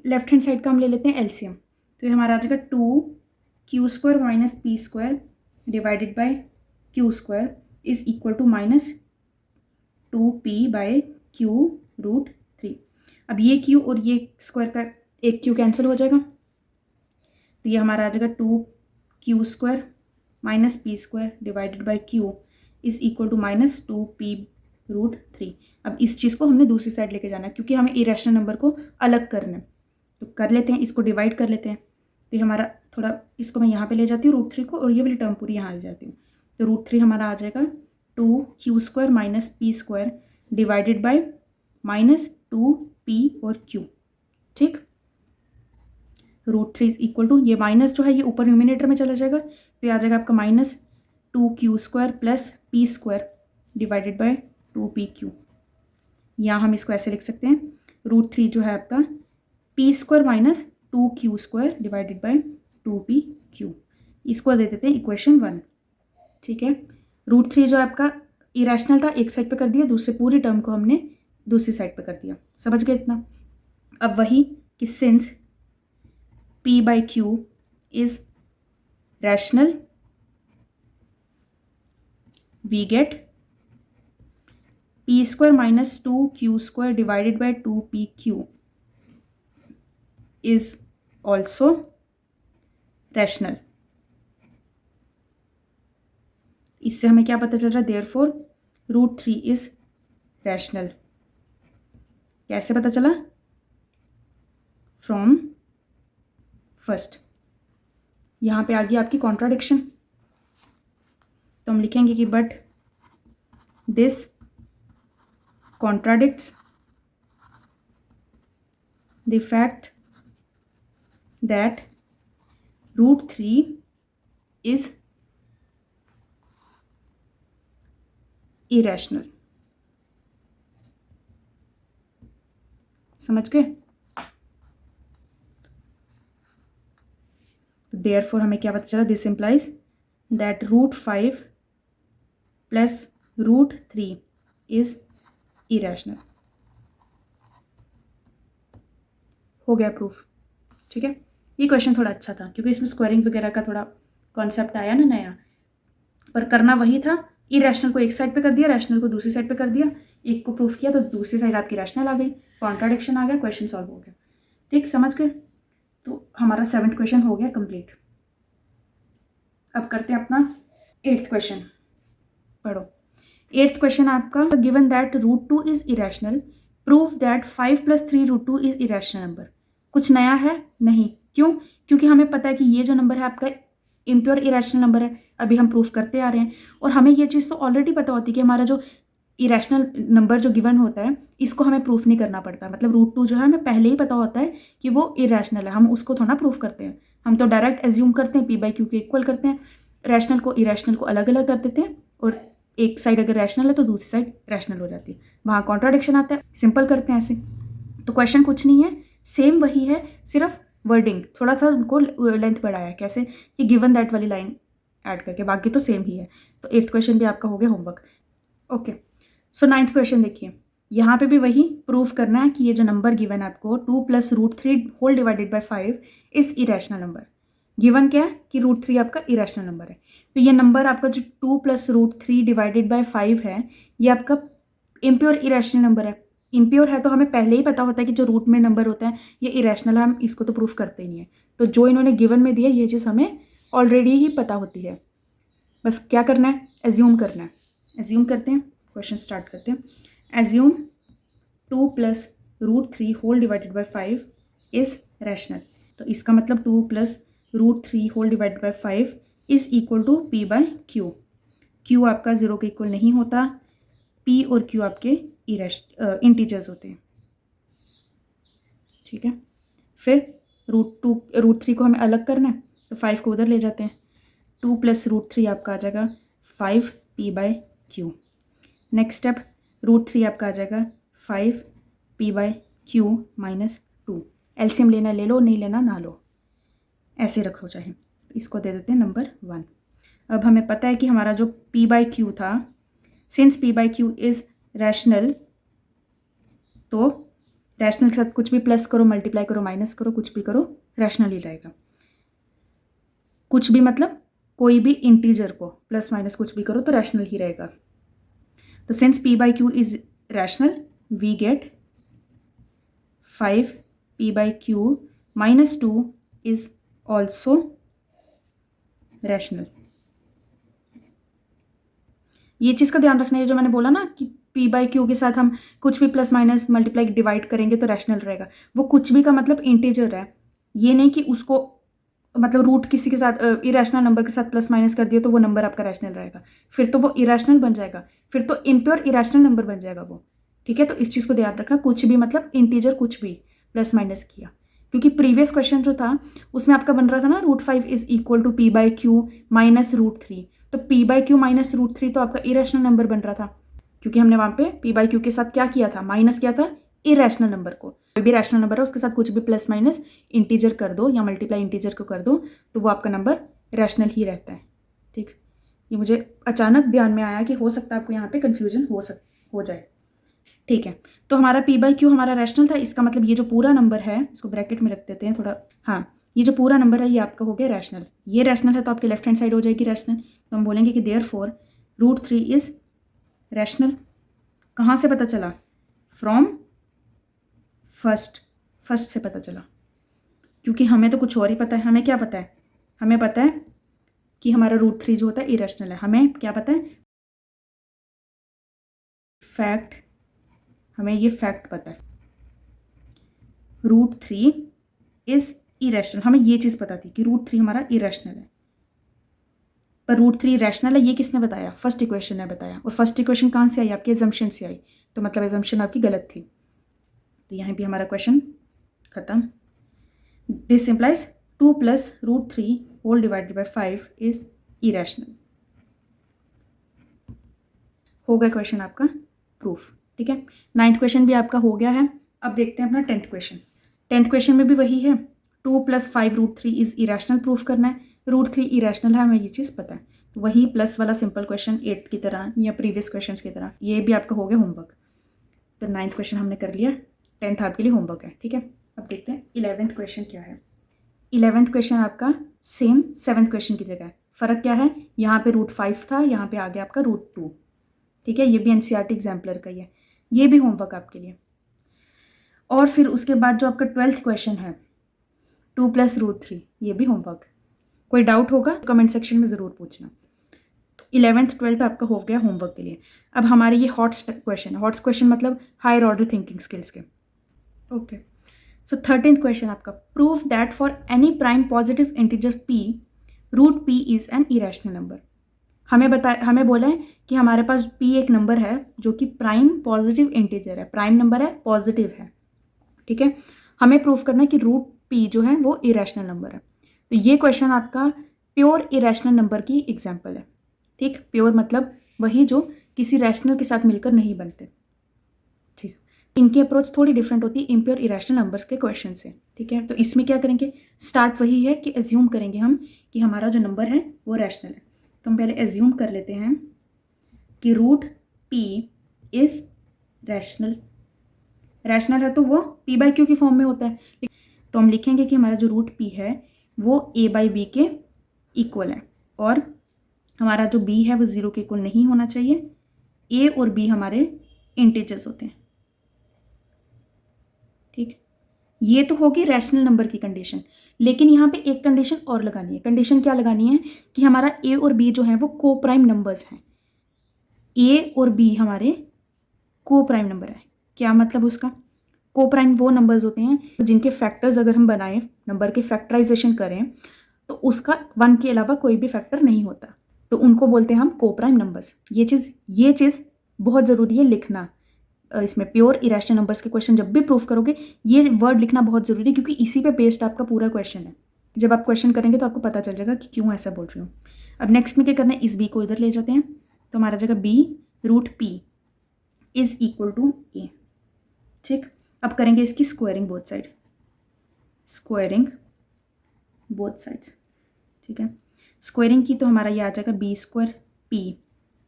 लेफ्ट हैंड साइड का हम ले लेते हैं एलसीएम। तो ये हमारा आ जाएगा 2Q² minus P² divided by Q² is equal to minus 2P/Q √3। अब ये Q और ये स्क्वायर का एक Q कैंसिल हो जाएगा, तो ये हमारा आ जाएगा 2Q² minus P² divided by Q is equal to minus 2P √3। अब इस चीज़ को हमने दूसरी साइड लेके जाना है, क्योंकि हमें इरेशनल नंबर को अलग करना है। तो कर लेते हैं, इसको डिवाइड कर लेते हैं। तो ये हमारा थोड़ा, इसको मैं यहाँ पे ले जाती हूँ √3 को, और ये वाली टर्म पूरी यहाँ ले जाती हूँ। तो √3 हमारा आ जाएगा 2q² minus p² divided bye -2p और q। ठीक, √3 इज इक्वल टू, ये माइनस जो है ये ऊपर न्यूमिनेटर में चला जाएगा, तो ये आ जाएगा आपका -2q² plus p² divided by 2pq। यहाँ हम इसको ऐसे लिख सकते हैं, √3 जो है आपका p² minus 2q² divided by 2pq। इसको दे देते हैं इक्वेशन 1। ठीक है, √3 जो आपका इरेशनल था एक साइड पे कर दिया, दूसरे पूरी टर्म को हमने दूसरी साइड पे कर दिया। समझ गए इतना? अब वही कि since p/q is rational, we get p² minus 2q² divided by 2pq is also rational. इससे हमें क्या पता चल रहा है? Therefore √3 is rational. कैसे पता चला? From first. यहां पे आ गई आपकी कॉन्ट्राडिक्शन, तो हम लिखेंगे कि but this contradicts the fact that √3 is irrational. समझ गए? तो देयरफॉर हमें क्या पता चला? This implies that √5 plus √3 is irrational. हो गया प्रूफ। ठीक है, ये क्वेश्चन थोड़ा अच्छा था क्योंकि इसमें स्क्वायरिंग वगैरह का थोड़ा कॉन्सेप्ट आया ना नया, पर करना वही था। इरेशनल को एक साइड पे कर दिया, रैशनल को दूसरी साइड पे कर दिया, एक को प्रूफ किया तो दूसरी साइड आपकी रैशनल आ गई, कॉन्ट्राडिक्शन आ गया, क्वेश्चन सॉल्व हो गया। ठीक, समझ गए? तो हमारा 7th क्वेश्चन हो गया कंप्लीट। अब करते हैं अपना 8th क्वेश्चन। पढ़ो। 8th क्वेश्चन आपका, given that √2 is irrational, prove that 5 + 3 √2 is irrational number. कुछ नया है? नहीं। क्यों? क्योंकि हमें पता है कि ये जो नंबर है आपका इम्प्योर इरेशनल नंबर है, अभी हम प्रूफ करते आ रहे हैं, और हमें ये चीज़ तो ऑलरेडी पता होती है कि हमारा जो इरेशनल नंबर जो गिवन होता है इसको हमें प्रूफ नहीं करना पड़ता। मतलब √2 जो है हमें पहले ही पता होता है कि वो इरेशनल है, हम उसको थोड़ा प्रूफ करते हैं, हम तो डायरेक्ट एज्यूम करते हैं p/q के इक्वल करते हैं, रैशनल को इरेशनल को अलग अलग कर देते हैं, और एक साइड अगर रैशनल है तो दूसरी साइड रैशनल हो जाती है, वहाँ कॉन्ट्राडिक्शन आता है, सिंपल करते हैं ऐसे। तो क्वेश्चन कुछ नहीं है, सेम वही है, सिर्फ वर्डिंग थोड़ा सा उनको लेंथ बढ़ाया है। कैसे? कि गिवन दैट वाली लाइन ऐड करके, बाकी तो सेम ही है। तो 8th क्वेश्चन भी आपका हो गया होमवर्क। ओके, सो 9th क्वेश्चन देखिए, यहाँ पे भी वही प्रूफ करना है कि ये जो नंबर गिवन है आपको 2 + √3 whole divided by 5 is irrational number. Given क्या है? कि √3 आपका इरेशनल नंबर है। तो ये नंबर आपका जो 2 + √3 डिवाइडेड बाय 5 है, ये आपका इम्प्योर इरेशनल नंबर है। इम्प्योर है तो हमें पहले ही पता होता है कि जो रूट में नंबर होता है ये इरेशनल है, हम इसको तो प्रूफ करते ही नहीं है। तो जो इन्होंने गिवन में दिया ये चीज़ हमें ऑलरेडी ही पता होती है, बस क्या करना है? एज्यूम करना है। एज्यूम करते हैं, क्वेश्चन स्टार्ट करते हैं। Assume 2 + √3 whole divided by 5 is rational. तो इसका मतलब 2 + √3 whole divided by 5 is equal to p/q। q आपका 0 के इक्वल नहीं होता, p और q आपके इंटीजर्स होते हैं। ठीक है, फिर √3 को हमें अलग करना है, तो 5 को उधर ले जाते हैं। 2 + √3 आपका आ जाएगा 5p/q। नेक्स्ट स्टेप, √3 आपका आ जाएगा 5p/q - 2। एलसीएम लेना ले लो, नहीं लेना ना लो, ऐसे रखो चाहे। इसको दे देते हैं नंबर 1। अब हमें पता है कि हमारा जो p/q था, सिंस p/q इज रैशनल, तो रैशनल के साथ कुछ भी प्लस करो, मल्टीप्लाई करो, माइनस करो, कुछ भी करो, रैशनल ही रहेगा। कुछ भी मतलब कोई भी इंटीजर को प्लस माइनस कुछ भी करो तो रैशनल ही रहेगा। तो since p/q is rational, we get 5p/q - 2 is also rational. ये चीज़ का ध्यान रखना है, जो मैंने बोला ना कि p/q के साथ हम कुछ भी प्लस माइनस मल्टीप्लाई डिवाइड करेंगे तो रैशनल रहेगा। वो कुछ भी का मतलब इंटीजर है, ये नहीं कि उसको मतलब रूट किसी के साथ इरेशनल नंबर के साथ प्लस माइनस कर दिया तो वो नंबर आपका रैशनल रहेगा, फिर तो वो इरेशनल बन जाएगा, फिर तो इम्प्योर इरेशनल नंबर बन जाएगा वो। ठीक है, तो इस चीज़ को ध्यान रखना, कुछ भी मतलब इंटीजर कुछ भी प्लस माइनस किया, क्योंकि प्रीवियस क्वेश्चन जो था उसमें आपका बन रहा था ना √5 is equal to p/q minus √3, तो p/q माइनस √3 तो आपका इरेशनल नंबर बन रहा था, क्योंकि हमने वहाँ पे p/q के साथ क्या किया था, माइनस किया था इरेशनल नंबर को। कोई भी रैशनल नंबर है उसके साथ कुछ भी प्लस माइनस इंटीजर कर दो या मल्टीप्लाई इंटीजर को कर दो तो वो आपका नंबर रैशनल ही रहता है। ठीक, ये मुझे अचानक ध्यान में आया कि हो सकता है आपको यहाँ पे कन्फ्यूजन हो जाए। ठीक है, तो हमारा p/q हमारा रैशनल था, इसका मतलब ये जो पूरा नंबर है, इसको ब्रैकेट में रख देते हैं थोड़ा, हाँ ये जो पूरा नंबर है ये आपका हो गया रैशनल, ये रैशनल है तो आपके लेफ्ट हैंड साइड हो जाएगी रैशनल, तो हम बोलेंगे कि देयरफॉर √3 इज रैशनल। कहाँ से पता चला, फ्रॉम फर्स्ट से पता चला, क्योंकि हमें तो कुछ और ही पता है। हमें क्या पता है, हमें पता है कि हमारा √3 जो होता है इरेशनल है, हमें क्या पता है, फैक्ट, हमें ये फैक्ट पता है √3 इज इरेशनल, हमें ये चीज़ पता थी कि √3 हमारा इरेशनल है, पर √3 रैशनल है ये किसने बताया, फर्स्ट इक्वेशन ने बताया, और फर्स्ट इक्वेशन कहाँ से आई, आपकी एजम्पशन से आई, तो मतलब एजम्पशन आपकी गलत थी, तो यहाँ भी हमारा क्वेश्चन खत्म। This implies 2 + √3 whole divided by 5 is irrational. हो गया क्वेश्चन आपका प्रूफ। ठीक है, 9th क्वेश्चन भी आपका हो गया है। अब देखते हैं अपना 10th क्वेश्चन। 10th क्वेश्चन में भी वही है, 2 + 5 √3 इज इरेशनल प्रूफ करना है, √3 इरेशनल है, हमें ये चीज़ पता है, तो वही प्लस वाला सिंपल क्वेश्चन 8th की तरह या प्रीवियस क्वेश्चन की तरह ये भी आपका हो गया होमवर्क। तो 9th क्वेश्चन हमने कर लिया, 10th आपके लिए होमवर्क है। ठीक है, अब देखते हैं 11th क्वेश्चन क्या है। 11th क्वेश्चन आपका सेम 7th क्वेश्चन की जगह है, फ़र्क क्या है, यहाँ पे √5 था, यहाँ पे आ गया आपका √2। ठीक है, ये भी एनसीईआरटी एग्जाम्पलर का ही है, ये भी होमवर्क आपके लिए। और फिर उसके बाद जो आपका 12th क्वेश्चन है 2 + √3, ये भी होमवर्क। कोई डाउट होगा कमेंट सेक्शन में ज़रूर पूछना। तो 11th 12th आपका हो गया होमवर्क के लिए। अब हमारे ये हॉट्स क्वेश्चन, हॉट्स क्वेश्चन मतलब हायर ऑर्डर थिंकिंग स्किल्स के। ओके, सो 13th क्वेश्चन आपका, prove that for any prime positive integer p √p is an irrational number. हमें बोला है कि हमारे पास p एक नंबर है जो कि प्राइम पॉजिटिव इंटीजर है, प्राइम नंबर है, पॉजिटिव है। ठीक है, हमें प्रूफ करना है कि √p जो है वो इरेशनल नंबर है। तो ये क्वेश्चन आपका प्योर इरेशनल नंबर की एग्जाम्पल है। ठीक, प्योर मतलब वही जो किसी रैशनल के साथ मिलकर नहीं बनते। ठीक, इनकी अप्रोच थोड़ी डिफरेंट होती है इम्प्योर इरेशनल नंबर्स के क्वेश्चन से। ठीक है, तो इसमें क्या करेंगे, स्टार्ट वही है कि एज्यूम करेंगे हम कि हमारा जो नंबर है वो रैशनल है। तो हम पहले एज्यूम कर लेते हैं कि √p इज रैशनल। रैशनल है तो वो p/q की फॉर्म में होता है, तो हम लिखेंगे कि हमारा जो √p है वो a/b के इक्वल है, और हमारा जो b है वो 0 के इक्वल नहीं होना चाहिए। a और b हमारे इंटीजर्स होते हैं। ठीक, ये तो होगी रैशनल नंबर की कंडीशन, लेकिन यहाँ पे एक कंडीशन और लगानी है। कंडीशन क्या लगानी है कि हमारा a और b जो है वो को प्राइम नंबर्स हैं। a और b हमारे को प्राइम नंबर है। क्या मतलब उसका, को प्राइम वो नंबर्स होते हैं जिनके फैक्टर्स अगर हम बनाएं, नंबर के फैक्टराइजेशन करें, तो उसका 1 के अलावा कोई भी फैक्टर नहीं होता, तो उनको बोलते हैं हम को प्राइम नंबर्स। ये चीज़ बहुत ज़रूरी है लिखना। इसमें प्योर इरेशनल नंबर्स के क्वेश्चन जब भी प्रूफ करोगे ये वर्ड लिखना बहुत ज़रूरी है, क्योंकि इसी पे बेस्ड आपका पूरा क्वेश्चन है। जब आप क्वेश्चन करेंगे तो आपको पता चल जाएगा कि क्यों ऐसा बोल रही हूँ। अब नेक्स्ट में क्या करना है, इस b को इधर ले जाते हैं, तो हमारा जगह b √p is equal to a। ठीक, अब करेंगे इसकी squaring both side, squaring both sides. ठीक है, स्क्वायरिंग की तो हमारा ये आ जाएगा b² p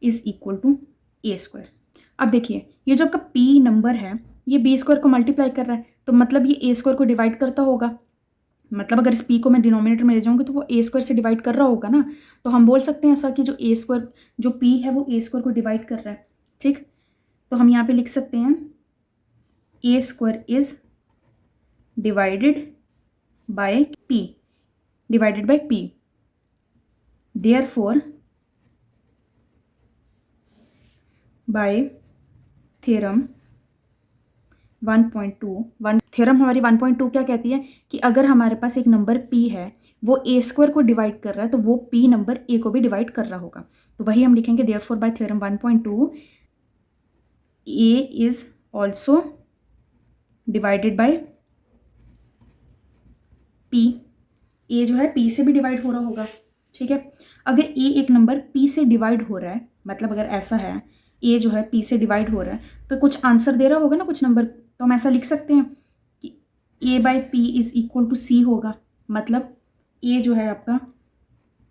is equal to a²। अब देखिए ये जो आपका p नंबर है ये b² को मल्टीप्लाई कर रहा है, तो मतलब ये a² को डिवाइड करता होगा। मतलब अगर इस p को मैं डिनोमिनेटर में ले जाऊंगी तो वो a² से डिवाइड कर रहा होगा ना, तो हम बोल सकते हैं ऐसा कि जो p है वो a² को डिवाइड कर रहा है। ठीक, तो हम यहाँ पे लिख सकते हैं a² is divided bye p, therefore by theorem 1.2 theorem हमारी 1.2 क्या कहती है कि अगर हमारे पास एक नंबर p है वो a स्क्वायर को डिवाइड कर रहा है तो वो p नंबर a को भी डिवाइड कर रहा होगा। तो वही हम लिखेंगे therefore by theorem 1.2 a is also divided bye p। a जो है p से भी डिवाइड हो रहा होगा, ठीक है। अगर a एक नंबर p से डिवाइड हो रहा है, मतलब अगर ऐसा है a जो है p से डिवाइड हो रहा है तो कुछ आंसर दे रहा होगा ना, कुछ नंबर, तो हम ऐसा लिख सकते हैं कि a by p is equal to c होगा। मतलब a जो है आपका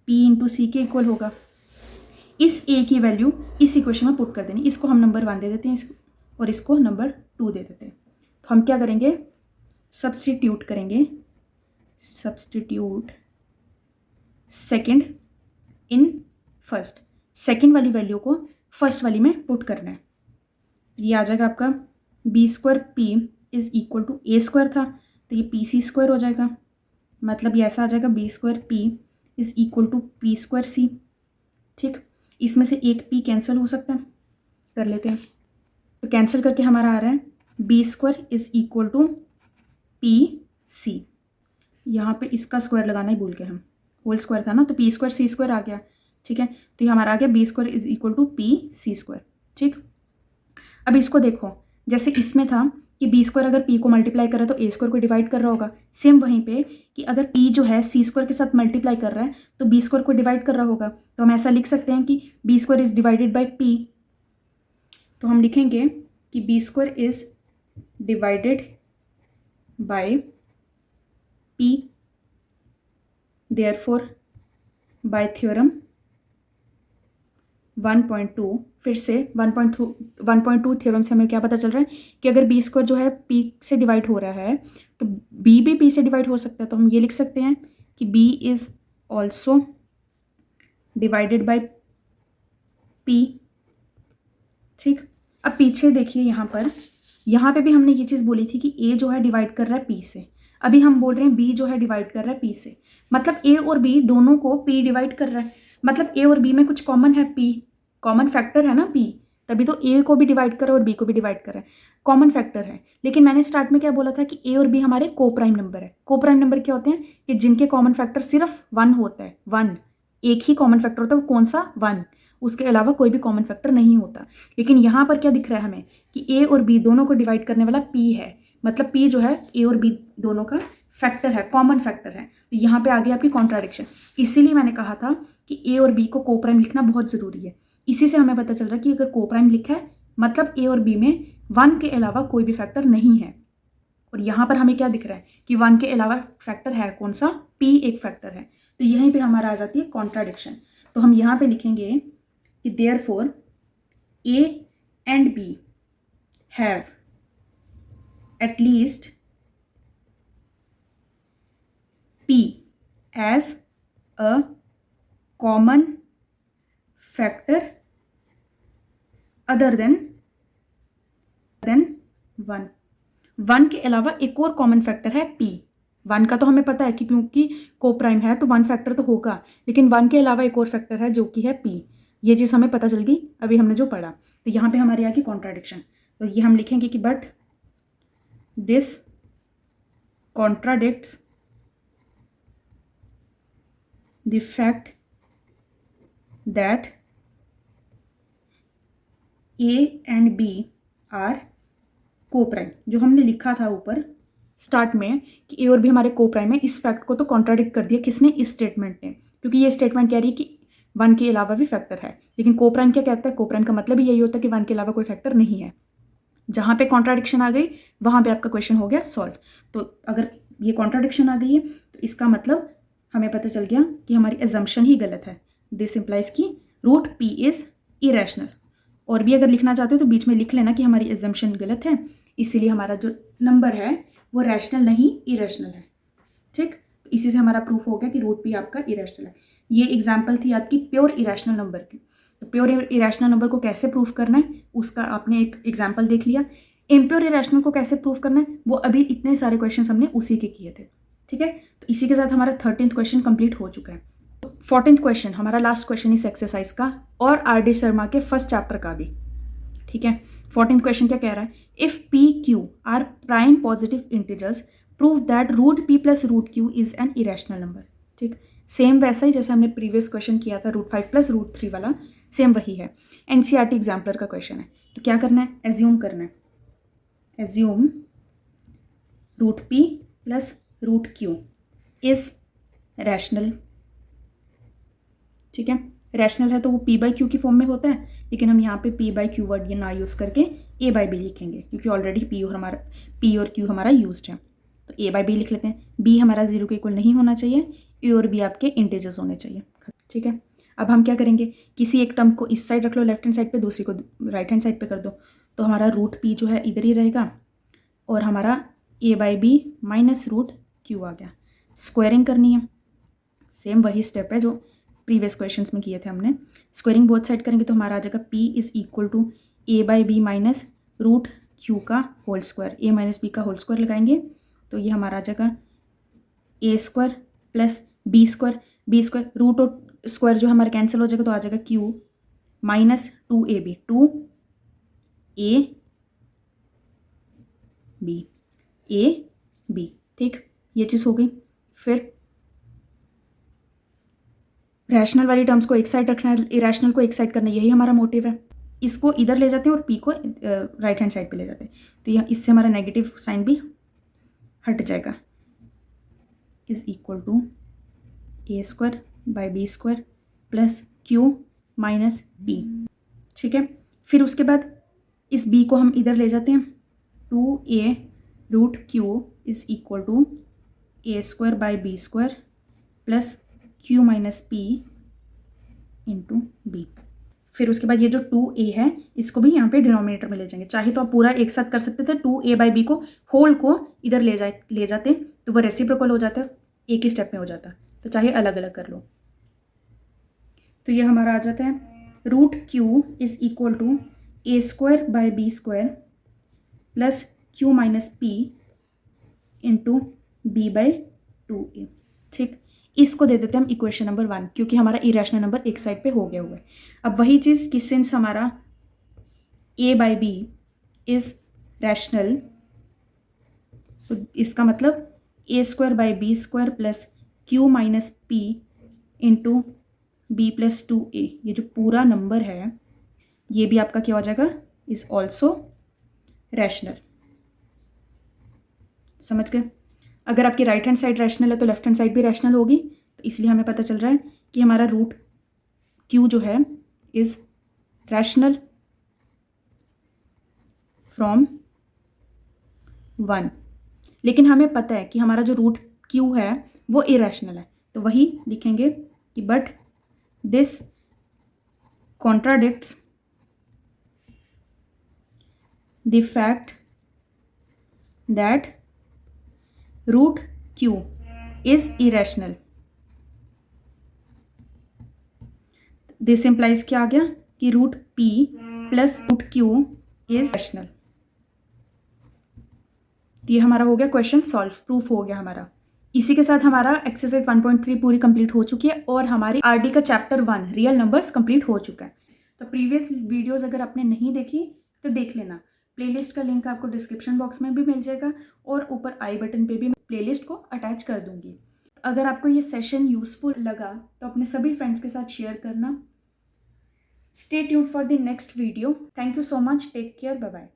p इंटू सी के इक्वल होगा। इस a की वैल्यू इस इक्वेशन में पुट कर देनी। इसको हम नंबर 1 दे देते हैं और इसको नंबर 2 दे देते हैं। तो हम क्या करेंगे, सब्स्टिट्यूट करेंगे, substitute second in first. Second वाली वैल्यू को फर्स्ट वाली में पुट करना है। ये आ जाएगा आपका B square P is equal to A square था तो ये पी सी स्क्वायर हो जाएगा। मतलब ये ऐसा आ जाएगा B square P is equal to P square C. ठीक, इसमें से एक पी कैंसिल हो सकता है, कर लेते हैं। तो कैंसिल करके हमारा आ रहा है B square is equal to P C. यहाँ पे इसका स्क्वायर लगाना ही भूल गए हम, होल स्क्वायर था ना, तो पी स्क्वायर सी स्क्वायर आ गया। ठीक है, तो ये हमारा आ गया B square is equal to P C square. ठीक, अब इसको देखो, जैसे इसमें था कि बी स्क्वायर अगर पी को मल्टीप्लाई कर रहा है तो ए स्क्वायर को डिवाइड कर रहा होगा। सेम वहीं पे कि अगर पी जो है सी स्क्वायर के साथ मल्टीप्लाई कर रहा है तो बी स्क्वायर को डिवाइड कर रहा होगा। तो हम ऐसा लिख सकते हैं कि B square is divided by P. तो हम लिखेंगे कि B square is divided by P, therefore by theorem 1.2, फिर से 1.2 थ्योरम से हमें क्या पता चल रहा है कि अगर बी स्क्वायर जो है पी से डिवाइड हो रहा है तो बी भी पी से डिवाइड हो सकता है। तो हम ये लिख सकते हैं कि B is also divided by P. ठीक, अब पीछे देखिए, यहाँ पे भी हमने ये चीज़ बोली थी कि ए जो है डिवाइड कर रहा है पी से। अभी हम बोल रहे हैं बी जो है डिवाइड कर रहा है पी से, मतलब ए और बी दोनों को पी डिवाइड कर रहा है। मतलब ए और बी में कुछ कॉमन है, पी कॉमन फैक्टर है ना पी, तभी तो ए को भी डिवाइड कर रहा है और बी को भी डिवाइड कर रहा है, कॉमन फैक्टर है। लेकिन मैंने स्टार्ट में क्या बोला था कि ए और बी हमारे को प्राइम नंबर है। को प्राइम नंबर क्या होते हैं कि जिनके कॉमन फैक्टर सिर्फ 1 होता है। 1 एक ही कॉमन फैक्टर होता है, वो कौन सा, 1, उसके अलावा कोई भी कॉमन फैक्टर नहीं होता। लेकिन यहाँ पर क्या दिख रहा है हमें कि ए और बी दोनों को डिवाइड करने वाला पी है। मतलब पी जो है ए और बी दोनों का फैक्टर है, कॉमन फैक्टर है। तो यहाँ पे आ गई आपकी कॉन्ट्राडिक्शन। इसीलिए मैंने कहा था कि ए और बी को को प्राइम लिखना बहुत ज़रूरी है। इसी से हमें पता चल रहा है कि अगर को प्राइम लिखा है मतलब ए और बी में 1 के अलावा कोई भी फैक्टर नहीं है। और यहाँ पर हमें क्या दिख रहा है कि 1 के अलावा फैक्टर है कौन सा, पी एक फैक्टर है। तो यहीं पर हमारा आ जाती है कॉन्ट्राडिक्शन। तो हम यहाँ पर लिखेंगे कि therefore A and B have at least P as a common factor other than 1। 1 के अलावा एक और कॉमन फैक्टर है P। 1 का तो हमें पता है कि क्योंकि को प्राइम है तो 1 फैक्टर तो होगा, लेकिन 1 के अलावा एक और फैक्टर है जो कि है P। ये चीज़ हमें पता चल गई अभी हमने जो पढ़ा। तो यहाँ पे हमारी आ गई कॉन्ट्राडिक्शन। तो ये हम लिखेंगे कि but this contradicts the fact that A and B are co-prime। जो हमने लिखा था ऊपर स्टार्ट में कि A और B हमारे को-प्राइम है, इस फैक्ट को तो कॉन्ट्राडिक्ट कर दिया किसने, इस स्टेटमेंट ने। क्योंकि ये स्टेटमेंट कह रही है कि 1 के अलावा भी फैक्टर है, लेकिन को-प्राइम क्या कहता है, को-प्राइम का मतलब ही यही होता है कि 1 के अलावा कोई फैक्टर नहीं है। जहाँ पे कॉन्ट्राडिक्शन आ गई वहाँ पे आपका क्वेश्चन हो गया सॉल्व। तो अगर ये कॉन्ट्राडिक्शन आ गई है तो इसका मतलब हमें पता चल गया कि हमारी एजम्पशन ही गलत है। दिस इम्प्लाइज की रूट पी इज़ इरेशनल। और भी अगर लिखना चाहते हो तो बीच में लिख लेना कि हमारी एजम्पशन गलत है, इसीलिए हमारा जो नंबर है वो रैशनल नहीं इरेशनल है। ठीक, तो इसी से हमारा प्रूफ हो गया कि रूट पी आपका इरेशनल है। ये एग्जाम्पल थी आपकी प्योर इरेशनल नंबर की। तो प्योर इरेशनल नंबर को कैसे प्रूफ करना है उसका आपने एक एग्जाम्पल देख लिया। इम्प्योर इरेशनल को कैसे प्रूफ करना है वो अभी इतने सारे क्वेश्चन हमने उसी के किए थे। ठीक है, तो इसी के साथ हमारा 13th क्वेश्चन कंप्लीट हो चुका है। 14th क्वेश्चन हमारा लास्ट क्वेश्चन इस एक्सरसाइज का और आर डी शर्मा के फर्स्ट चैप्टर का भी। ठीक है, 14th क्वेश्चन क्या कह रहा है, if P Q are prime positive integers prove that root P plus root Q is an irrational number. ठीक, सेम वैसा ही जैसे हमने प्रीवियस क्वेश्चन किया था रूट 5 प्लस रूट 3 वाला, सेम वही है, एनसीईआरटी एग्जाम्पलर का क्वेश्चन है। तो क्या करना है, एज्यूम करना है, assume root P plus root Q is rational. ठीक है, रैशनल है तो वो पी बाई क्यू की फॉर्म में होता है, लेकिन हम यहाँ पे पी बाई क्यू वर्ड ये ना यूज़ करके ए बाई बी लिखेंगे, क्योंकि ऑलरेडी पी और क्यू हमारा यूज्ड है। तो ए बाई बी लिख लेते हैं। बी हमारा 0 के इक्वल नहीं होना चाहिए, ए और बी आपके इंटीजर्स होने चाहिए। ठीक है, अब हम क्या करेंगे, किसी एक टर्म को इस साइड रख लो लेफ्ट हैंड साइड पे, दूसरी को राइट हैंड साइड पे कर दो, तो हमारा रूट पी जो है इधर ही रहेगा और हमारा A by B minus root Q आ गया। स्क्वायरिंग करनी है, सेम वही स्टेप है जो प्रीवियस क्वेश्चंस में किए थे हमने। स्क्वायरिंग बोथ साइड करेंगे तो हमारा आ जाएगा p is equal to A by B minus root Q का whole square. A minus B का होल स्क्वायर लगाएंगे तो ये हमारा आ जाएगा A square plus B square. B square root और स्क्वायर जो हमारा कैंसिल हो जाएगा तो आ जाएगा क्यू माइनस 2ab, 2ab। ठीक, ये चीज़ हो गई। फिर रैशनल वाली टर्म्स को एक साइड रखना है, इरेशनल को एक साइड करना है, यही हमारा मोटिव है। इसको इधर ले जाते हैं और पी को राइट हैंड साइड पे ले जाते हैं, तो यह इससे हमारा नेगेटिव साइन भी हट जाएगा। Is equal to A square by B square plus Q minus B. ठीक है, फिर उसके बाद इस बी को हम इधर ले जाते हैं, 2a root Q is equal to A square by B square plus Q minus P into B. फिर उसके बाद ये जो 2a है इसको भी यहाँ पे डिनोमिनेटर में ले जाएंगे। चाहे तो आप पूरा एक साथ कर सकते थे, 2a बाई बी को होल को इधर ले जाते तो वो रेसिप्रोकल हो जाता, एक ही स्टेप में हो जाता, तो चाहे अलग अलग कर लो। तो ये हमारा आ जाता है root Q is equal to A square by B square plus Q minus P into B by 2a। ठीक, इसको दे देते हैं हम इक्वेशन नंबर 1, क्योंकि हमारा इरेशनल नंबर एक साइड पे हो गया हुआ है। अब वही चीज़ कि सिंस हमारा a by B is rational, तो इसका मतलब A square by B square plus Q minus P into B plus 2a, ये जो पूरा नंबर है ये भी आपका क्या हो जाएगा, इज ऑल्सो रैशनल। समझ गए? अगर आपकी राइट हैंड साइड रैशनल है तो लेफ्ट हैंड साइड भी रैशनल होगी, तो इसलिए हमें पता चल रहा है कि हमारा रूट क्यू जो है इज रैशनल फ्रॉम 1। लेकिन हमें पता है कि हमारा जो रूट क्यू है वो इरेशनल है, तो वही लिखेंगे कि but this contradicts the fact that root Q is irrational. This implies क्या आ गया कि root P plus root Q is rational. ये हमारा हो गया क्वेश्चन सॉल्व, प्रूफ हो गया हमारा। इसी के साथ हमारा एक्सरसाइज 1.3 पूरी कंप्लीट हो चुकी है और हमारी आरडी का चैप्टर 1 रियल नंबर्स कंप्लीट हो चुका है। तो प्रीवियस वीडियोस अगर आपने नहीं देखी तो देख लेना, प्लेलिस्ट का लिंक आपको डिस्क्रिप्शन बॉक्स में भी मिल जाएगा और ऊपर आई बटन पे भी मैं प्लेलिस्ट को अटैच कर दूंगी। अगर आपको ये सेशन यूजफुल लगा तो अपने सभी फ्रेंड्स के साथ शेयर करना। Stay tuned for the next video. Thank you so much, take care, bye bye.